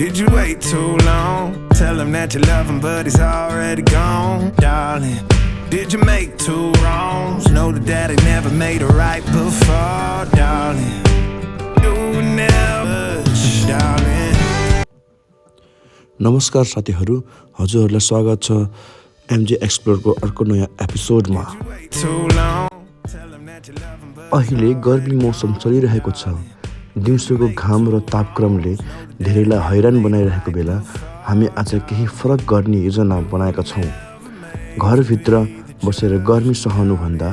Did you wait too long? Tell him that you love him, but he's already gone, darling. Did you make two wrongs? Know that daddy never made it right before, darling. You never, darling. नमस्कार साथीहरू, हजुरहरूलाई स्वागत छ MJ एक्सप्लोरको अर्को नयाँ एपिसोडमा। अहिले गर्मी मौसम चलिरहेको छ। दिउँसोको घाम र तापक्रमले धेरैलाई हैरान बनाइरहेको बेला हामी आज केही फरक गर्ने योजना बनाएका छौँ। घरभित्र बसेर गर्मी सहनुभन्दा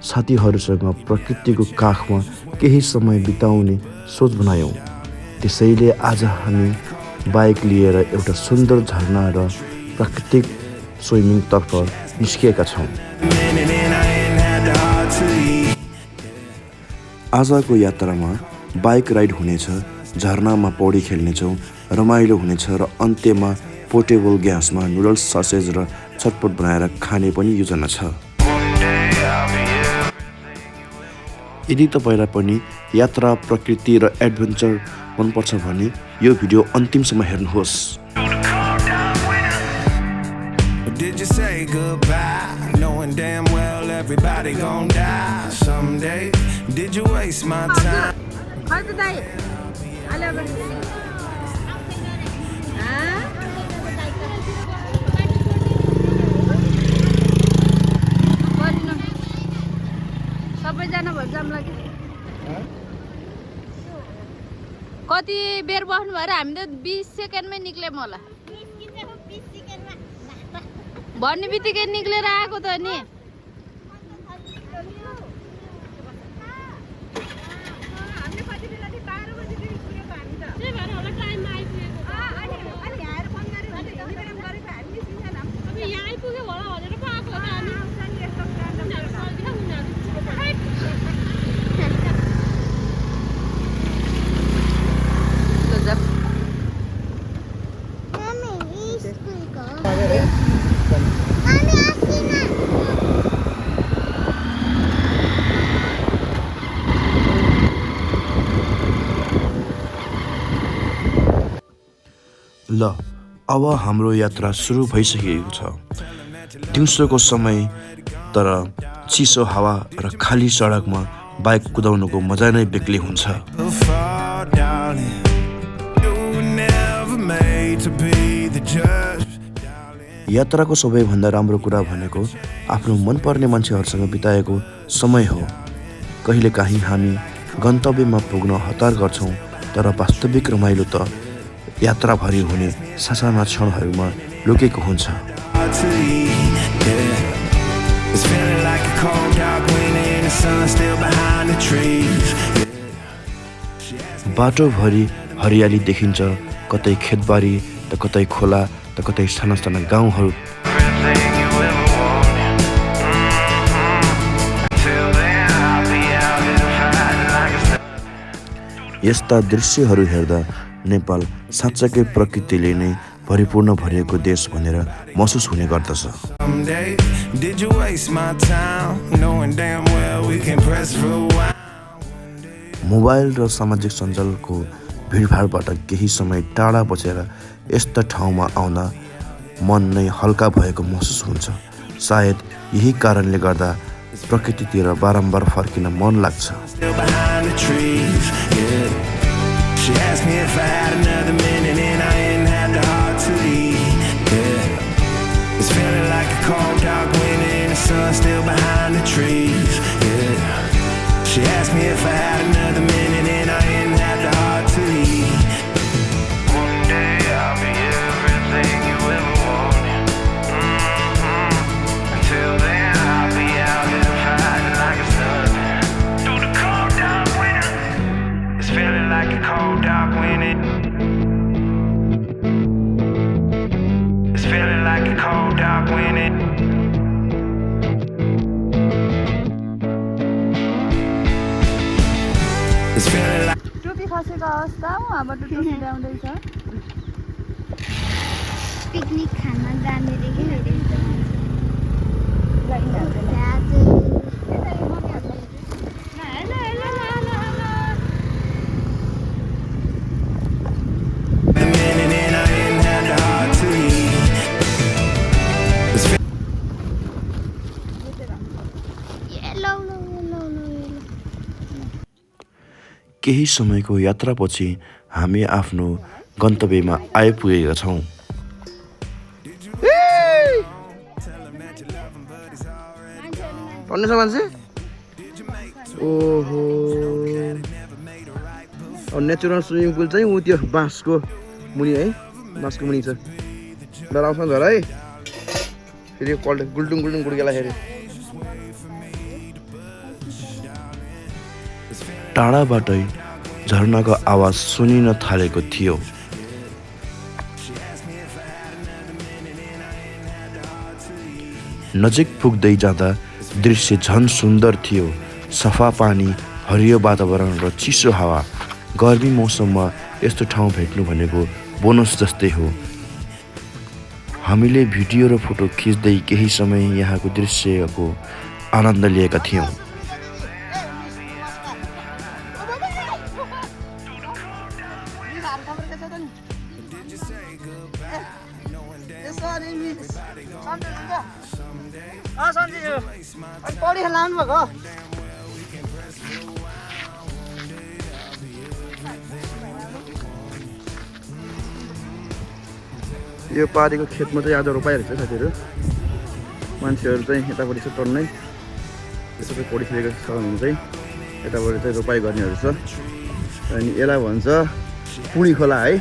साथीहरूसँग प्रकृतिको काखमा केही समय बिताउने सोच बनायौँ। त्यसैले आज हामी बाइक लिएर एउटा सुन्दर झरना र प्राकृतिक स्विमिङतर्फ निस्किएका छौँ। आजको यात्रामा बाइक राइड हुनेछ, झरनामा पौडी खेल्नेछौँ, रमाइलो हुनेछ र अन्त्यमा पोर्टेबल ग्यासमा नुडल्स, ससेज र चटपट बनाएर खाने पनि योजना छ। यदि तपाईँलाई पनि यात्रा, प्रकृति र एडभेन्चर मनपर्छ भने यो भिडियो अन्तिमसम्म हेर्नुहोस्। Did you say goodbye, knowing damn well everybody gon' die someday? Did you waste my time? सबैजना भएर जाम लाग्यो। कति बेर बस्नु भएर हामी त 20 सेकेन्डमै निक्ल्यौँ होला। भन्ने बित्तिकै निक्लेर आएको त नि। ल, अब हाम्रो यात्रा सुरु भइसकेको छ। दिउँसोको समय तर चिसो हावा र खाली सडकमा बाइक कुदाउनुको मजा नै बेग्लै हुन्छ। यात्राको सबैभन्दा राम्रो कुरा भनेको आफ्नो मनपर्ने मान्छेहरूसँग बिताएको समय हो। कहिलेकाहीँ हामी गन्तव्यमा पुग्न हतार गर्छौँ, तर वास्तविक रमाइलो त यात्राभरि हुने सासाना क्षणहरूमा लुकेको हुन्छ। बाटोभरि हरियाली देखिन्छ, कतै खेतबारी त कतै खोला त कतै साना साना गाउँहरू। यस्ता दृश्यहरू हेर्दा नेपाल साँच्चैकै प्रकृतिले नै परिपूर्ण भरिएको देश भनेर महसुस हुने गर्दछ। मोबाइल र सामाजिक सञ्जालको भिडभाडबाट केही समय टाढा बसेर यस्ता ठाउँमा आउँदा मन नै हल्का भएको महसुस हुन्छ। सायद यही कारणले गर्दा प्रकृतितिर बारम्बार फर्किन मन लाग्छ। She asked me if I had another minute and I ain't had the heart to leave. Yeah. It's feeling like a cold dark winter and the sun still behind the trees. Yeah. She asked me if I had another minute and I ain't had the heart to leave. One day I'll be everything you ever wanted. Until then I'll be out here fighting like it's nothing. Through the cold dark winter. It's feeling like a cold dark winter. It's feeling like a cold dark winter. It's feeling like टोपी खसेको अवस्था उहाँबाट टोपी ल्याउँदैछ। Picnic खान जाने रे के the minute लौ लौ लौ लौ केही समयको यात्रापछि हामी आफ्नो गन्तव्यमा आइपुगेका छौँ। टन्ने छ मान्छे? ओहो, नेचुरल स्विमिङ पुल चाहिँ ऊ त्यो बाँसको मुनि है, बाँसको मुनि छ। ल आउँछ नि है, फेरि पल्ट गुल्टुङ गुल्टुङ गुड्केलाखेरि टाढाबाटै झरनाको आवाज सुनिन थालेको थियो। नजिक पुग्दै जाँदा दृश्य झन सुन्दर थियो। सफा पानी, हरियो वातावरण र चिसो हावा। गर्मी मौसममा यस्तो ठाउँ भेट्नु भनेको बोनस जस्तै हो। हामीले भिडियो र फोटो खिच्दै केही समय यहाँको दृश्यको आनन्द लिएका थियौँ। यो पारीको खेतमा चाहिँ आज रोपाइरहेको छ साथीहरू। मान्छेहरू चाहिँ यतापट्टि छ टन्नै, यो सबै पढिसकेको छ भने चाहिँ यतापट्टि चाहिँ रोपाइ गर्नेहरू छ। अनि यसलाई भन्छ पुडी खोला है,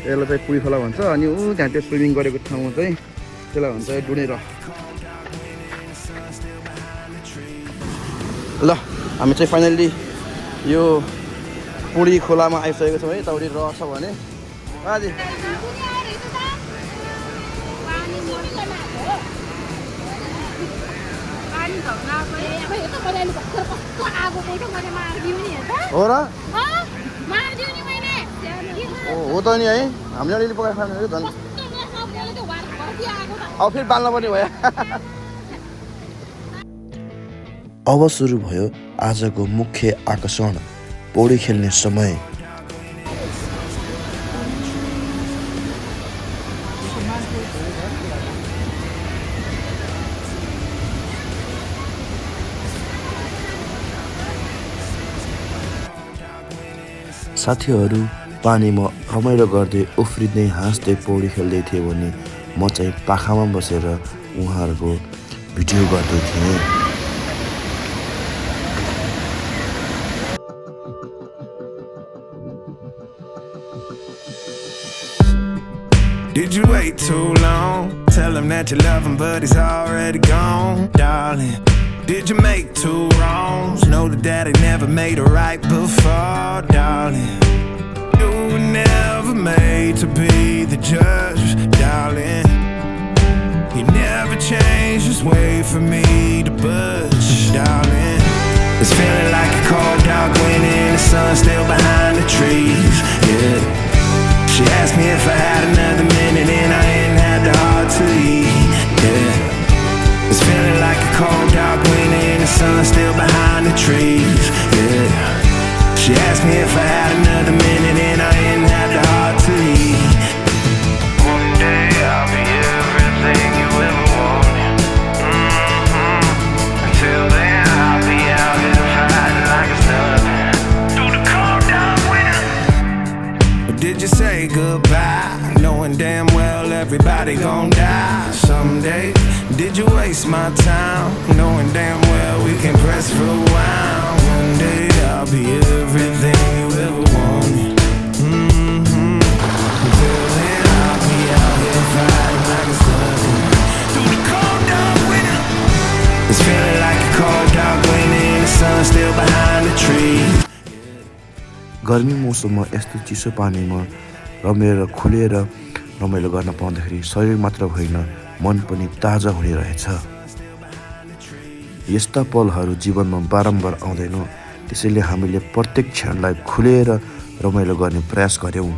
यसलाई चाहिँ पुडी खोला भन्छ। अनि ऊ त्यहाँ त्यो स्विमिङ गरेको ठाउँमा चाहिँ त्यसलाई भन्छ डुडेर। ल हामी चाहिँ फाइनल्ली यो पुडी खोलामा आइसकेको छौँ है। यतापट्टि रहेछ भने बाजे हो र? हो त नि है, हामीले अलिअलि पकाएर खानु झन्। अब फेरि बाल्न पर्ने भयो। अब सुरु भयो आजको मुख्य आकर्षण, पौडी खेल्ने समय। साथीहरू पानीमा रमाइलो गर्दै उफ्रिँदै हाँस्दै पौडी खेल्दै थिए भने म चाहिँ पाखामा बसेर उहाँहरूको भिडियो गर्दै थिएँ। Did you wait too long? Tell him that you love him, but he's already gone, darling. Did you make two wrongs? Know that daddy never made it right before, darling. You were never made to be the judge, darling. You never changed, just wait for me to budge, darling. It's feeling like a cold dark winter and the sun's still behind the trees, yeah. She asked me if I had another minute and I ain't had the heart to eat, yeah. It's feeling like a cold dark winter and the sun's still behind the trees, yeah. She asked me if I had another minute and I ain't had the heart to eat. One day I'll be everything you ever wanted. Until then I'll be out here fighting like it's nothing. Through the cold dark winter. Or did you say goodbye, knowing damn well everybody gon' die someday? Did you waste my time, knowing damn well we can press for a while? One day I'll be everything you ever wanted. Until then I'll be out here fighting like it's nothing. Through the cold dark winter. It's feeling like a cold dark winter and the sun's still behind the trees. गर्मी मौसममा यस्तो चिसो पानीमा रमेर खुलेर रमाइलो गर्न पाउँदाखेरि शरीर मात्र होइन मन पनि ताजा हुने रहेछ। यस्ता पलहरू जीवनमा बारम्बार आउँदैन, त्यसैले हामीले प्रत्येक क्षणलाई खुलेर रमाइलो गर्ने प्रयास गर्यौं।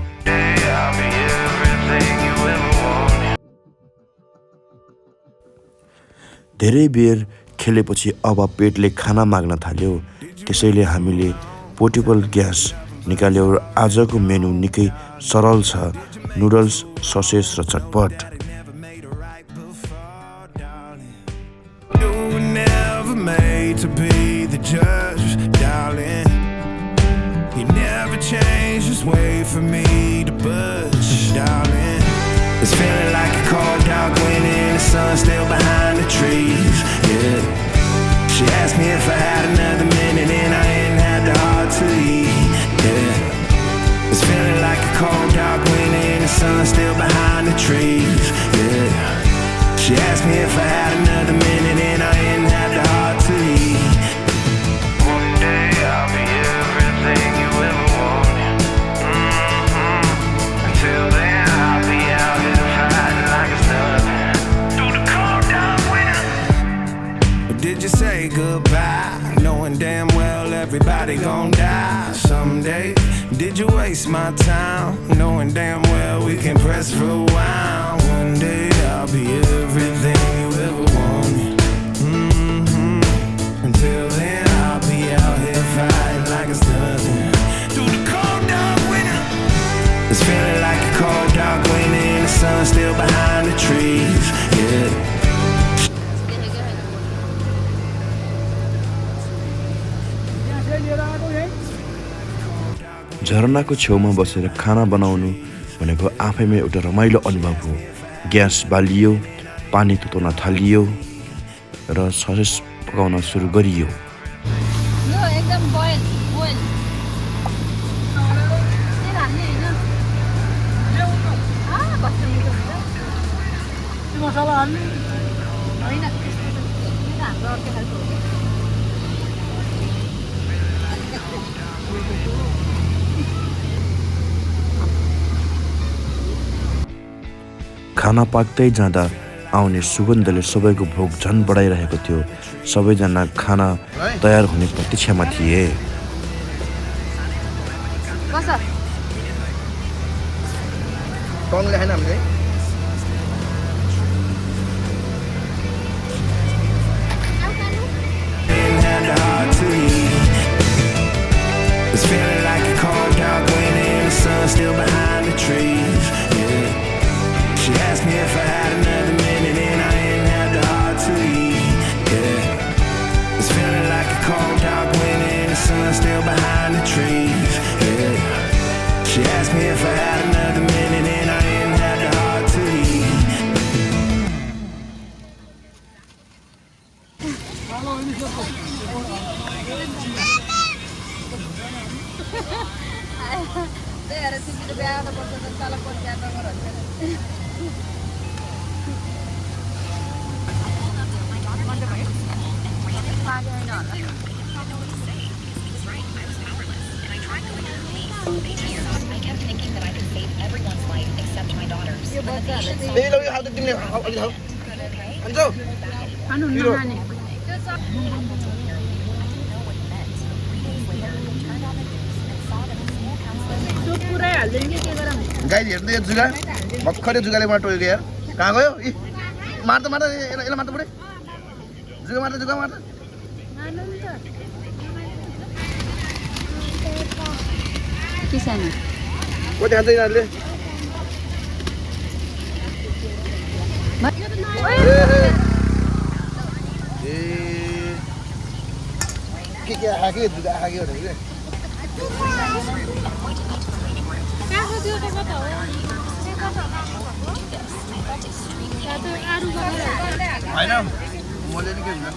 धेरै बेर खेलेपछि अब पेटले खाना माग्न थाल्यो, त्यसैले हामीले पोर्टेबल ग्यास निकाल्यो र आजको मेनु निकै सरल छ, नुडल्स, ससेज र चटपट। You were never made hate to be the judge, darling. You never change, just wait for me to budge, darling. It's feeling like a cold, dark winter and the sun still behind the trees, yeah. She asked me if I had another minute and I ain't had the heart to eat, yeah. It's feeling like a cold, dark winter and the sun still behind the trees, yeah. She asked me if I had another minute and I ain't had the heart to eat. One day I'll be everything you ever wanted. Until then I'll be out here fighting like it's nothing. Through the cold, dark winter. Or did you say goodbye, knowing damn well everybody gon' die someday? Did you waste my time, knowing damn well we can press rewind? One day I'll be everything you ever wanted. Until then I'll be out here fighting like it's nothing. Through the cold, dark winter. It's feeling like a cold, dark winter and the sun still behind the trees, yeah. झरनाको छेउमा बसेर खाना बनाउनु भनेको आफैमा एउटा रमाइलो अनुभव हो। ग्यास बालियो, पानी तताउन थालियो र ससेज पकाउन सुरु गरियो। यो एकदम बोइल बोइल मसाला हाल्नु होइन हाम्रो अर्को खालको खाना पाक्दै जाँदा आउने सुगन्धले सबैको भोक झन् बढाइरहेको थियो। सबैजना खाना तयार हुने प्रतीक्षामा थिए। It's feeling like a cold, dark winter and the sun still behind the trees, yeah. She asked me if I had another minute and I ain't had the heart to eat, yeah. It's feeling like a cold, dark winter and the sun still behind the trees, yeah. She asked me if I had another minute and I ain't had the heart to eat. I kept thinking that I could save everyone's life except my daughter's. गाई हेर्दै यो जुगा भर्खरै जुगाले मलाई टोकेको यार। कहाँ गयो? इ मार्दा मार्दा यसलाई मार्दा परे। जुगा मार्दा। के सानो कति खान्छ यिनीहरूले? के हाके जुगा हाके भनेको होइन मैले नि के हुन्छ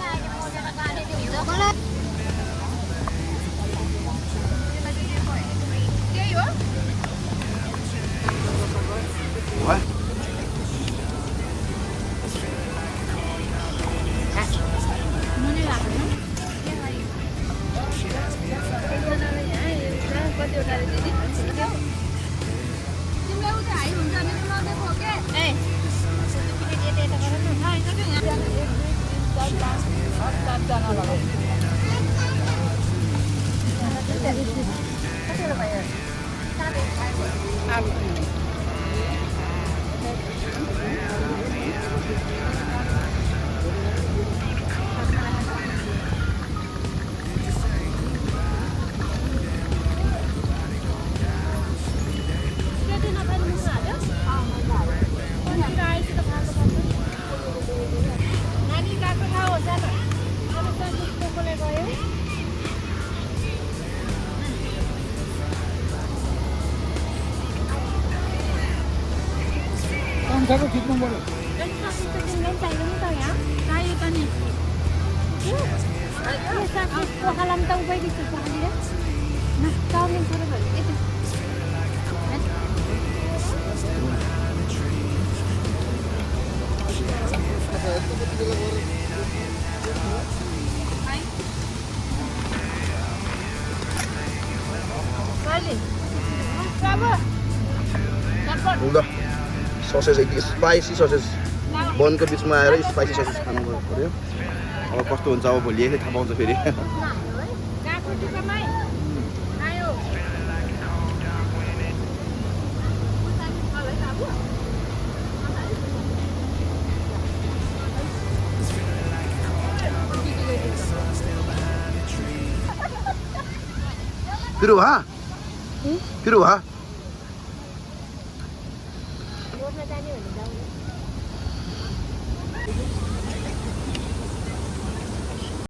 चाहियो त नि पोखरामा त उभै दिन्छु पहाडीले न चाउमिन छोरो भयो यति ल ससेज यति स्पाइसी ससेज बनको बिचमा आएर स्पाइसी ससेज खानु पर्यो अब कस्तो हुन्छ अब भोलि यसले थाहा पाउँछ फेरि फिर वहाँ